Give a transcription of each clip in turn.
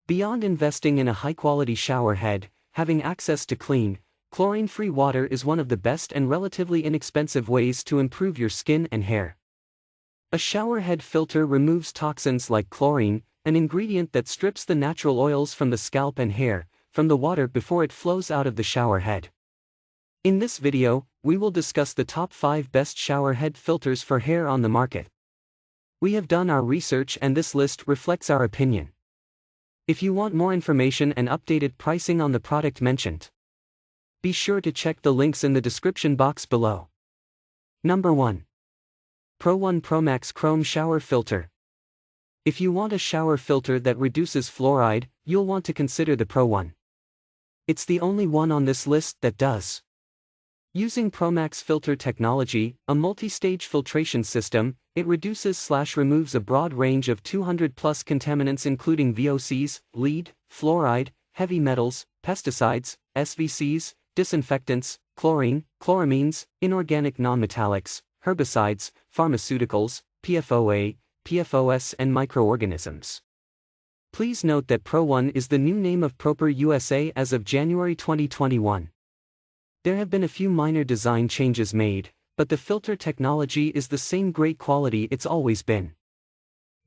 Beyond investing in a high-quality shower head, having access to clean, chlorine-free water is one of the best and relatively inexpensive ways to improve your skin and hair. A shower head filter removes toxins like chlorine, an ingredient that strips the natural oils from the scalp and hair, from the water before it flows out of the shower head. In this video, we will discuss the top 5 best shower head filters for hair on the market. We have done our research and this list reflects our opinion. If you want more information and updated pricing on the product mentioned, be sure to check the links in the description box below. Number 1. ProOne ProMax Chrome Shower Filter. If you want a shower filter that reduces fluoride, you'll want to consider the ProOne. It's the only one on this list that does. Using ProMax filter technology, a multi-stage filtration system, it reduces/removes a broad range of 200+ contaminants including VOCs, lead, fluoride, heavy metals, pesticides, SVCs, disinfectants, chlorine, chloramines, inorganic nonmetallics, herbicides, pharmaceuticals, PFOA, PFOS and microorganisms. Please note that ProOne is the new name of Proper USA as of January 2021. There have been a few minor design changes made, but the filter technology is the same great quality it's always been.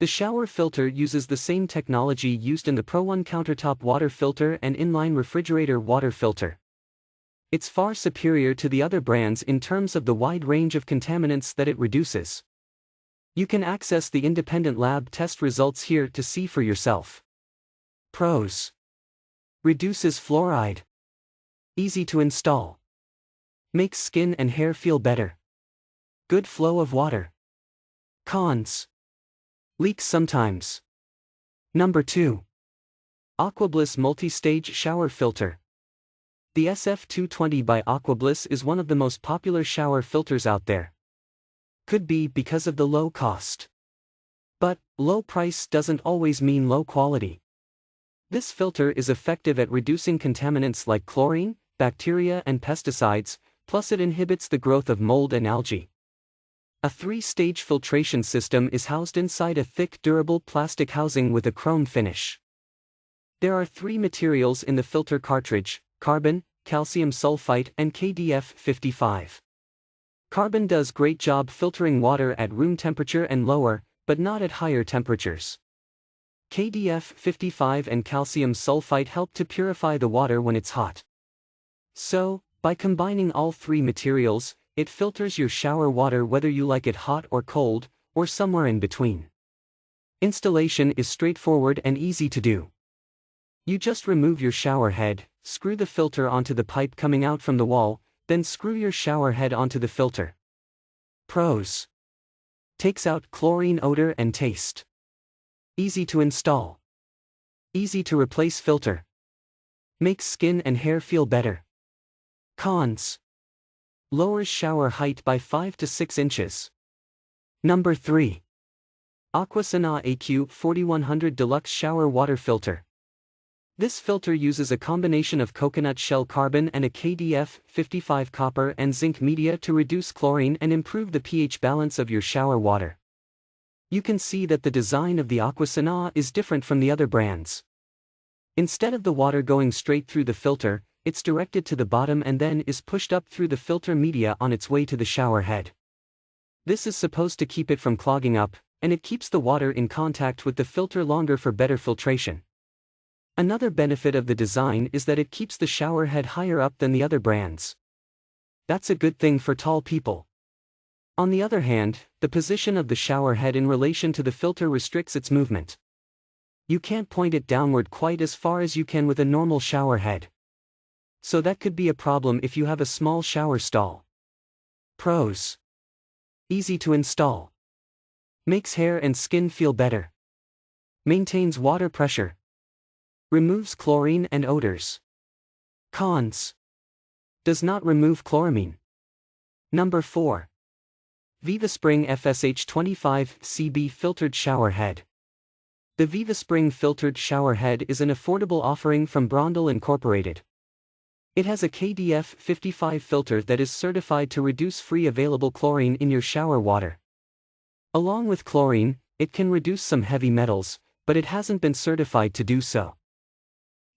The shower filter uses the same technology used in the ProOne countertop water filter and inline refrigerator water filter. It's far superior to the other brands in terms of the wide range of contaminants that it reduces. You can access the independent lab test results here to see for yourself. Pros: reduces fluoride. Easy to install. Makes skin and hair feel better. Good flow of water. Cons: leaks sometimes. Number 2. AquaBliss Multi-Stage Shower Filter. The SF220 by AquaBliss is one of the most popular shower filters out there. Could be because of the low cost. But, low price doesn't always mean low quality. This filter is effective at reducing contaminants like chlorine, bacteria and pesticides, plus it inhibits the growth of mold and algae. A 3-stage filtration system is housed inside a thick durable plastic housing with a chrome finish. There are 3 materials in the filter cartridge: carbon, calcium sulfite and KDF55. Carbon does great job filtering water at room temperature and lower, but not at higher temperatures. KDF55 and calcium sulfite help to purify the water when it's hot. So, by combining all 3 materials, it filters your shower water whether you like it hot or cold, or somewhere in between. Installation is straightforward and easy to do. You just remove your shower head, screw the filter onto the pipe coming out from the wall, then screw your shower head onto the filter. Pros: takes out chlorine odor and taste. Easy to install. Easy to replace filter. Makes skin and hair feel better. Cons: lowers shower height by 5 to 6 inches. Number 3. Aquasana AQ4100 Deluxe Shower Water Filter. This filter uses a combination of coconut shell carbon and a KDF55 copper and zinc media to reduce chlorine and improve the pH balance of your shower water. You can see that the design of the Aquasana is different from the other brands. Instead of the water going straight through the filter, it's directed to the bottom and then is pushed up through the filter media on its way to the shower head. This is supposed to keep it from clogging up, and it keeps the water in contact with the filter longer for better filtration. Another benefit of the design is that it keeps the shower head higher up than the other brands. That's a good thing for tall people. On the other hand, the position of the shower head in relation to the filter restricts its movement. You can't point it downward quite as far as you can with a normal shower head. So that could be a problem if you have a small shower stall. Pros: easy to install. Makes hair and skin feel better. Maintains water pressure. Removes chlorine and odors. Cons: does not remove chloramine. Number 4. VivaSpring FSH25 CB Filtered Shower Head. The VivaSpring Filtered Shower Head is an affordable offering from Brondel Incorporated. It has a KDF55 filter that is certified to reduce free available chlorine in your shower water. Along with chlorine, it can reduce some heavy metals, but it hasn't been certified to do so.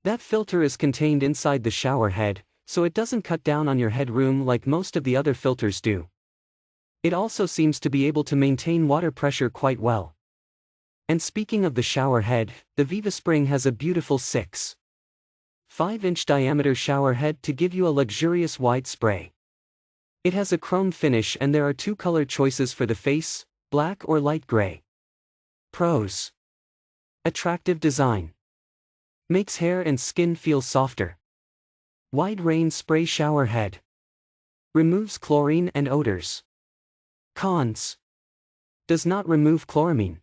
That filter is contained inside the shower head, so it doesn't cut down on your headroom like most of the other filters do. It also seems to be able to maintain water pressure quite well. And speaking of the shower head, the VivaSpring has a beautiful 6.5-inch diameter shower head to give you a luxurious wide spray. It has a chrome finish and there are two color choices for the face, black or light gray. Pros: attractive design. Makes hair and skin feel softer. Wide range spray shower head. Removes chlorine and odors. Cons: does not remove chloramine.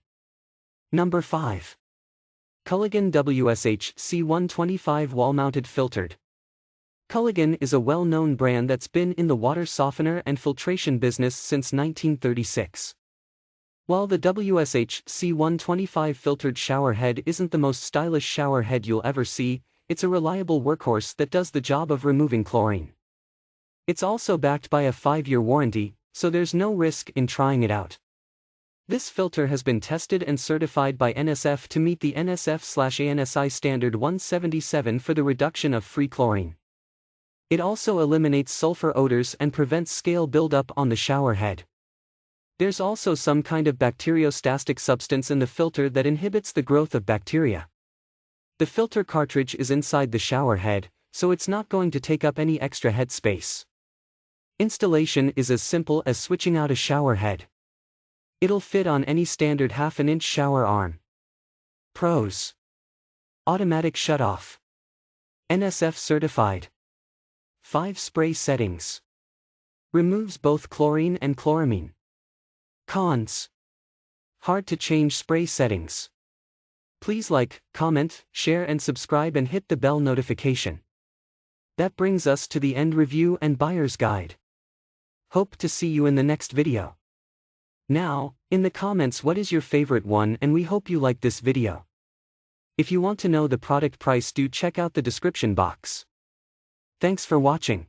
Number 5. Culligan WSH C125 Wall-Mounted Filtered. Culligan is a well-known brand that's been in the water softener and filtration business since 1936. While the WSH C125 filtered shower head isn't the most stylish shower head you'll ever see, it's a reliable workhorse that does the job of removing chlorine. It's also backed by a 5-year warranty, so there's no risk in trying it out. This filter has been tested and certified by NSF to meet the NSF/ANSI standard 177 for the reduction of free chlorine. It also eliminates sulfur odors and prevents scale buildup on the shower head. There's also some kind of bacteriostatic substance in the filter that inhibits the growth of bacteria. The filter cartridge is inside the shower head, so it's not going to take up any extra head space. Installation is as simple as switching out a shower head. It'll fit on any standard 1/2-inch shower arm. Pros: automatic shutoff. NSF certified. 5 spray settings. Removes both chlorine and chloramine. Cons: hard to change spray settings. Please like, comment, share and subscribe and hit the bell notification. That brings us to the end review and buyer's guide. Hope to see you in the next video. Now, in the comments what is your favorite one, and we hope you like this video. If you want to know the product price, do check out the description box. Thanks for watching.